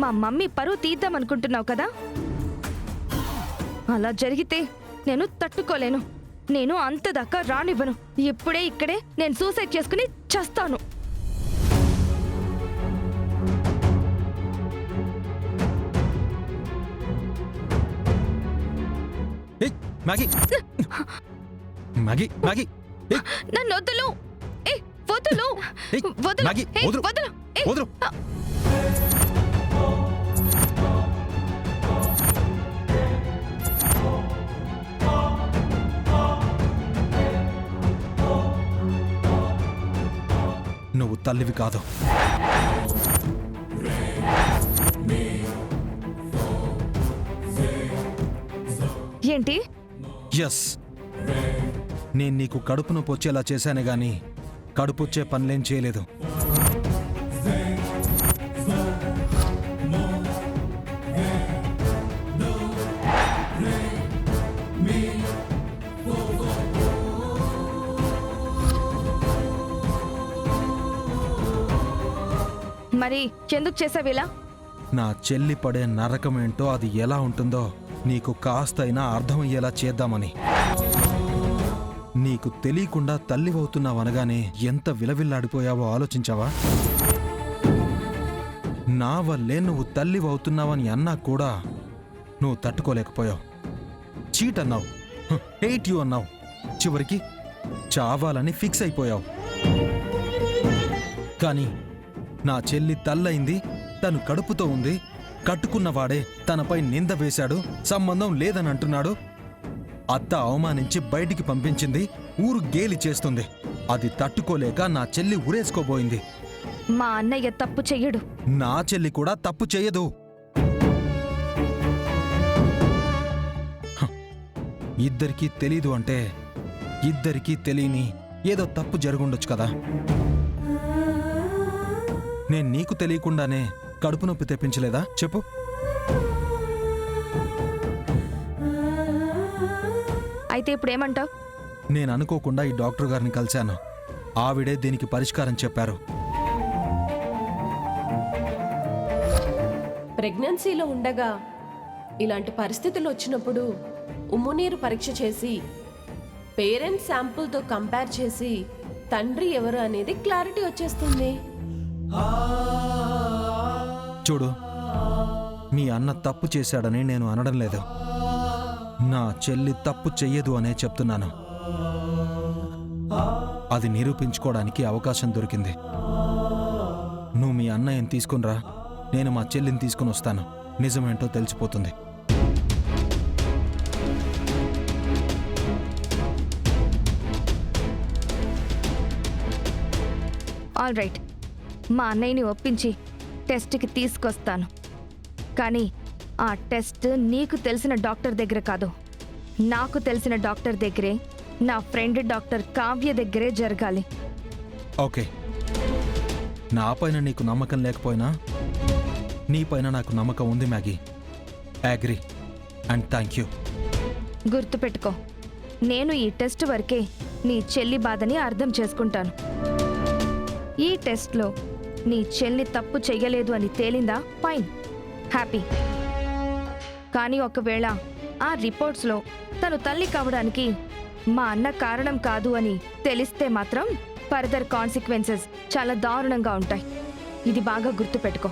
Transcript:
మా మమ్మీ పరువు తీద్దామనుకుంటున్నావు కదా? అలా జరిగితే నేను తట్టుకోలేను. నేను అంతదాకా రానివ్వను. ఇప్పుడే ఇక్కడే నేను సూసైడ్ చేసుకుని చస్తాను. నన్ను వదులు. వదులు. వదులు. నువ్వు తల్లివి కాదు. ఏంటి? ఎస్, నేను నీకు కడుపు నొప్పి వచ్చేలా చేశానే గాని కడుపు వచ్చే పనులేం చేయలేదు. మరి ఎందుకు చేసావిలా? నా చెల్లి పడే నరకమేంటో, అది ఎలా ఉంటుందో నీకు కాస్తైనా అర్థమయ్యేలా చేద్దామని. నీకు తెలియకుండా తల్లివవుతున్నావనగానే ఎంత విలవిల్లాడిపోయావో ఆలోచించావా? నా వల్లే నువ్వు తల్లివవుతున్నావని అన్నా కూడా నువ్వు తట్టుకోలేకపోయావు. చీట్ అన్నావు, హేట్ యు అన్నావు, చివరికి చావాలని ఫిక్స్ అయిపోయావు. కానీ నా చెల్లి తల్లయింది, తను కడుపుతో ఉంది, కట్టుకున్నవాడే తనపై నింద వేశాడు, సంబంధం లేదని అంటున్నాడు. అత్త అవమానించి బయటికి పంపించింది, ఊరు గేలి చేస్తుంది. అది తట్టుకోలేక నా చెల్లి ఉరేసుకోబోయింది. మా అన్నయ్య తప్పు చెయ్యడు. నా చెల్లి కూడా తప్పు చెయ్యదు. ఇద్దరికీ తెలీదు అంటే ఇద్దరికీ తెలియని ఏదో తప్పు జరుగుండొచ్చు కదా. నేను నీకు తెలియకుండానే కడుపు నొప్పి తెప్పించలేదా చెప్పు? అయితే ఇప్పుడేమంటావు? నేను అనుకోకుండా ఈ డాక్టర్ గారిని కలిశాను. ఆవిడే దీనికి పరిష్కారం చెప్పారు. ప్రెగ్నెన్సీలో ఉండగా ఇలాంటి పరిస్థితులు వచ్చినప్పుడు ఉమ్మునీరు పరీక్ష చేసి పేరెంట్స్ శాంపుల్తో కంపేర్ చేసి తండ్రి ఎవరు అనేది క్లారిటీ వచ్చేస్తుంది. చూడు, మీ అన్న తప్పు చేశాడని నేను అనడం లేదు. నా చెల్లి తప్పు చెయ్యదు అనే చెప్తున్నాను. అది నిరూపించుకోవడానికి అవకాశం దొరికింది. నువ్వు మీ అన్నయ్యని తీసుకునిరా, నేను మా చెల్లిని తీసుకుని వస్తాను. నిజమేంటో తెలిసిపోతుంది. ఆల్ రైట్, మా అన్నయ్యని ఒప్పించి టెస్ట్కి తీసుకొస్తాను. కానీ ఆ టెస్ట్ నీకు తెలిసిన డాక్టర్ దగ్గర కాదు, నాకు తెలిసిన డాక్టర్ దగ్గరే, నా ఫ్రెండ్ డాక్టర్ కావ్య దగ్గరే జరగాలి. ఓకే, నా పైన నీకు నమ్మకం లేకపోయినా నీ పైన నాకు నమ్మకం ఉంది Maggi. Agree and thank you. గుర్తుపెట్టుకో, నేను ఈ టెస్ట్ వరకే నీ చెల్లి బాధని అర్థం చేసుకుంటాను. ఈ టెస్ట్లో నీ చెల్లి తప్పు చెయ్యలేదు అని తేలిందా? Fine, happy. కానీ ఒకవేళ ఆ రిపోర్ట్స్లో తను తల్లి కావడానికి మా అన్న కారణం కాదు అని తెలిస్తే మాత్రం ఫర్దర్ కాన్సిక్వెన్సెస్ చాలా దారుణంగా ఉంటాయి. ఇది బాగా గుర్తుపెట్టుకో.